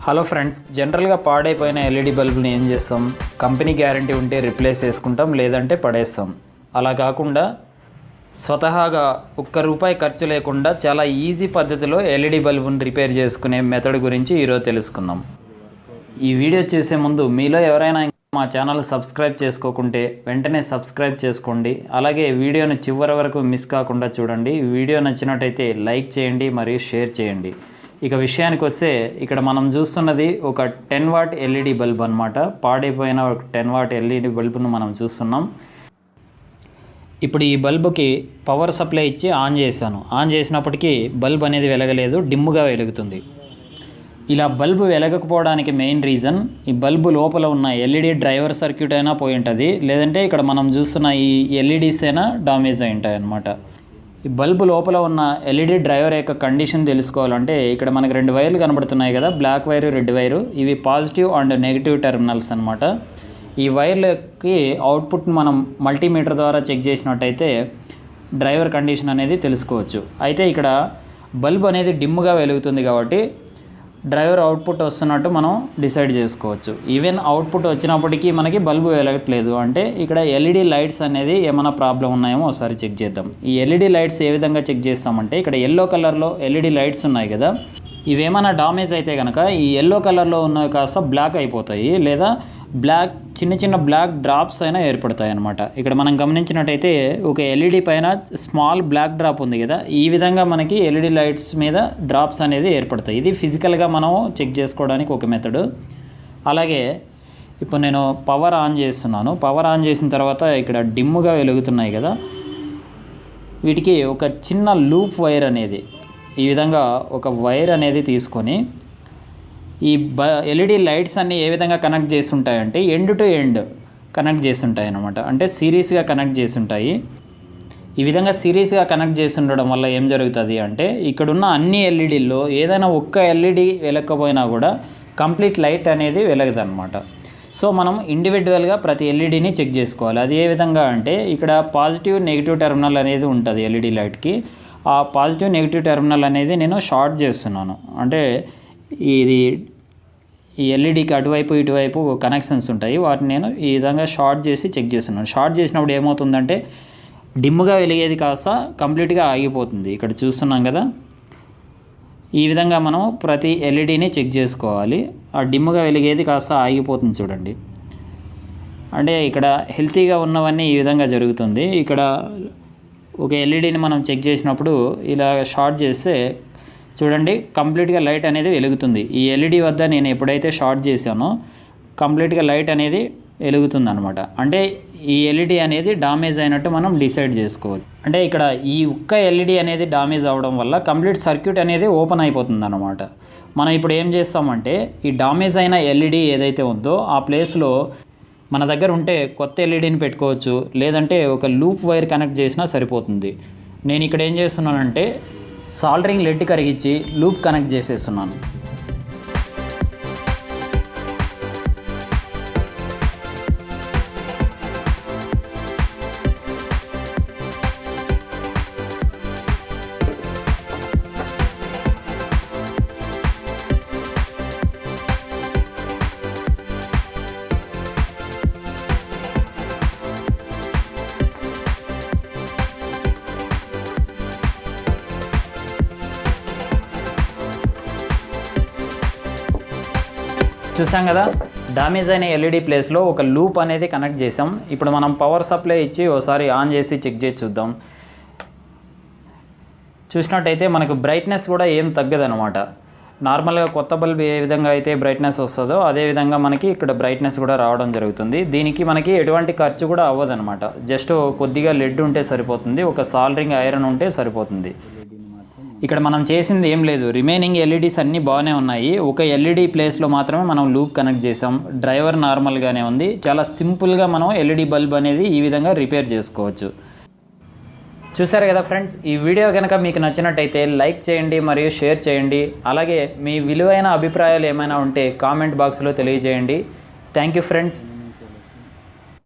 Hello friends, జనరల్గా పాడైపోయిన LED బల్బుని ఏం చేస్తాం? కంపెనీ గ్యారంటీ ఉంటే రిప్లేస్ చేసుకుంటాం, లేదంటే పడేస్తాం. అలా కాకుండా స్వతహాగా ₹1 ఖర్చు లేకుండా చాలా ఈజీ పద్ధతిలో ఎల్ఈడి బల్బుని రిపేర్ చేసుకునే మెథడ్ గురించి ఈరోజు తెలుసుకుందాం. ఈ వీడియో చేసే ముందు మీలో ఎవరైనా మా ఛానల్ సబ్స్క్రైబ్ చేసుకోకుంటే వెంటనే సబ్స్క్రైబ్ చేసుకోండి. అలాగే వీడియోను చివరి వరకు మిస్ కాకుండా చూడండి. వీడియో నచ్చినట్టయితే లైక్ చేయండి మరియు షేర్ చేయండి. ఇక విషయానికి వస్తే, ఇక్కడ మనం చూస్తున్నది ఒక 10 వాట్ ఎల్ఈడి బల్బ్ అనమాట. పాడైపోయిన ఒక 10 వాట్ ఎల్ఈడి బల్బును మనం చూస్తున్నాం. ఇప్పుడు ఈ బల్బుకి పవర్ సప్లై ఇచ్చి ఆన్ చేశాను. ఆన్ చేసినప్పటికీ బల్బ్ అనేది వెలగలేదు, డిమ్ముగా వెలుగుతుంది. ఇలా బల్బు వెలగకపోవడానికి మెయిన్ రీజన్, ఈ బల్బు లోపల ఉన్న ఎల్ఈడి డ్రైవర్ సర్క్యూట్ అయినా పోయి ఉంటుంది, లేదంటే ఇక్కడ మనం చూస్తున్న ఈ ఎల్ఈడీస్ అయినా డామేజ్ అయి ఉంటాయి అన్నమాట. ఈ బల్బు లోపల ఉన్న ఎల్ఈడి డ్రైవర్ యొక్క కండిషన్ తెలుసుకోవాలంటే, ఇక్కడ మనకు 2 వైర్లు కనబడుతున్నాయి కదా, బ్లాక్ వైరు, రెడ్ వైరు. ఇవి పాజిటివ్ అండ్ నెగిటివ్ టెర్మినల్స్ అనమాట. ఈ వైర్లకి అవుట్పుట్ని మనం మల్టీమీటర్ ద్వారా చెక్ చేసినట్టయితే డ్రైవర్ కండిషన్ అనేది తెలుసుకోవచ్చు. అయితే ఇక్కడ బల్బ్ అనేది డిమ్గా వెలుగుతుంది కాబట్టి డ్రైవర్ అవుట్పుట్ వస్తున్నట్టు మనం డిసైడ్ చేసుకోవచ్చు. ఈవెన్ అవుట్పుట్ వచ్చినప్పటికీ మనకి బల్బు వెలగట్లేదు అంటే ఇక్కడ ఎల్ఈడి లైట్స్ అనేది ఏమైనా ప్రాబ్లం ఉన్నాయేమో ఒకసారి చెక్ చేద్దాం. ఈ ఎల్ఈడి లైట్స్ ఏ విధంగా చెక్ చేస్తామంటే, ఇక్కడ ఎల్లో కలర్లో ఎల్ఈడి లైట్స్ ఉన్నాయి కదా, ఇవేమైనా డామేజ్ అయితే కనుక ఈ ఎల్లో కలర్లో ఉన్నవి కాస్త బ్లాక్ అయిపోతాయి, లేదా చిన్న బ్లాక్ డ్రాప్స్ అయినా ఏర్పడతాయి అన్నమాట. ఇక్కడ మనం గమనించినట్టయితే ఒక ఎల్ఈడి పైన స్మాల్ బ్లాక్ డ్రాప్ ఉంది కదా, ఈ విధంగా మనకి ఎల్ఈడి లైట్స్ మీద డ్రాప్స్ అనేది ఏర్పడతాయి. ఇది ఫిజికల్గా మనం చెక్ చేసుకోవడానికి ఒక మెథడ్. అలాగే ఇప్పుడు నేను పవర్ ఆన్ చేస్తున్నాను. పవర్ ఆన్ చేసిన తర్వాత ఇక్కడ డిమ్ముగా వెలుగుతున్నాయి కదా, వీటికి ఒక చిన్న లూప్ వైర్ అనేది, ఈ విధంగా ఒక వైర్ అనేది తీసుకొని ఈ ఎల్ఈడి లైట్స్ అన్నీ ఏ విధంగా కనెక్ట్ చేస్తుంటాయంటే ఎండ్ టు ఎండ్ కనెక్ట్ చేస్తుంటాయి అన్నమాట. అంటే సిరీస్గా కనెక్ట్ చేస్తుంటాయి. ఈ విధంగా సిరీస్గా కనెక్ట్ చేసి ఉండడం వల్ల ఏం జరుగుతుంది అంటే, ఇక్కడున్న అన్ని ఎల్ఈడీల్లో ఏదైనా ఒక్క ఎల్ఈడి వెలగకపోయినా కూడా కంప్లీట్ లైట్ అనేది వెలగదన్నమాట. సో మనం ఇండివిజువల్గా ప్రతి ఎల్ఈడిని చెక్ చేసుకోవాలి. అది ఏ విధంగా అంటే, ఇక్కడ పాజిటివ్ నెగిటివ్ టెర్మినల్ అనేది ఉంటుంది ఎల్ఈడి లైట్కి. ఆ పాజిటివ్ నెగిటివ్ టెర్మినల్ అనేది నేను షార్ట్ చేస్తున్నాను. అంటే ఇది ఈ ఎల్ఈడికి అటువైపు ఇటువైపు కనెక్షన్స్ ఉంటాయి, వాటిని నేను ఈ విధంగా షార్ట్ చేసి చెక్ చేస్తున్నాను. షార్ట్ చేసినప్పుడు ఏమవుతుందంటే, డిమ్గా వెలిగేది కాస్త కంప్లీట్గా ఆగిపోతుంది. ఇక్కడ చూస్తున్నాం కదా, ఈ విధంగా మనం ప్రతి ఎల్ఈడిని చెక్ చేసుకోవాలి. ఆ డిమ్గా వెలిగేది కాస్త ఆగిపోతుంది చూడండి. అంటే ఇక్కడ హెల్తీగా ఉన్నవన్నీ ఈ విధంగా జరుగుతుంది. ఇక్కడ ఒక ఎల్ఈడిని మనం చెక్ చేసినప్పుడు ఇలా షార్ట్ చేస్తే చూడండి, కంప్లీట్గా లైట్ అనేది వెలుగుతుంది. ఈ ఎల్ఈడి వద్ద నేను ఎప్పుడైతే షార్ట్ చేశానో కంప్లీట్గా లైట్ అనేది వెలుగుతుంది అనమాట. అంటే ఈ ఎల్ఈడి అనేది డామేజ్ అయినట్టు మనం డిసైడ్ చేసుకోవచ్చు. అంటే ఇక్కడ ఈ ఒక్క ఎల్ఈడి అనేది డామేజ్ అవ్వడం వల్ల కంప్లీట్ సర్క్యూట్ అనేది ఓపెన్ అయిపోతుంది అనమాట. మనం ఇప్పుడు ఏం చేస్తామంటే, ఈ డామేజ్ అయిన ఎల్ఈడి ఏదైతే ఉందో ఆ ప్లేస్లో మన దగ్గర ఉంటే కొత్త ఎల్ఈడిని పెట్టుకోవచ్చు, లేదంటే ఒక లూప్ వైర్ కనెక్ట్ చేసినా సరిపోతుంది. నేను ఇక్కడ ఏం చేస్తున్నానంటే, సాల్డరింగ్ లెడ్ కరిగించి లూప్ కనెక్ట్ చేసేస్తున్నాను. చూసాం కదా, డామేజ్ అయిన ఎల్ఈడి ప్లేస్లో ఒక లూప్ అనేది కనెక్ట్ చేసాం. ఇప్పుడు మనం పవర్ సప్లై ఇచ్చి ఒకసారి ఆన్ చేసి చెక్ చేసి చూద్దాం. చూసినట్టయితే మనకు బ్రైట్నెస్ కూడా ఏం తగ్గదనమాట. నార్మల్గా కొత్త బల్బ్ ఏ విధంగా అయితే బ్రైట్నెస్ వస్తుందో అదేవిధంగా మనకి ఇక్కడ బ్రైట్నెస్ కూడా రావడం జరుగుతుంది. దీనికి మనకి ఎటువంటి ఖర్చు కూడా అవ్వదనమాట. జస్ట్ కొద్దిగా లెడ్ ఉంటే సరిపోతుంది, ఒక సాల్డరింగ్ ఐరన్ ఉంటే సరిపోతుంది. ఇక్కడ మనం చేసింది ఏం లేదు, రిమైనింగ్ ఎల్ఈడీస్ అన్నీ బాగానే ఉన్నాయి. ఒక ఎల్ఈడి ప్లేస్లో మాత్రమే మనం లూప్ కనెక్ట్ చేసాం. డ్రైవర్ నార్మల్గానే ఉంది. చాలా సింపుల్గా మనం ఎల్ఈడి బల్బ్ అనేది ఈ విధంగా రిపేర్ చేసుకోవచ్చు. చూసారు కదా ఫ్రెండ్స్, ఈ వీడియో కనుక మీకు నచ్చినట్టయితే లైక్ చేయండి మరియు షేర్ చేయండి. అలాగే మీ విలువైన అభిప్రాయాలు ఏమైనా ఉంటే కామెంట్ బాక్స్లో తెలియజేయండి. Thank you friends.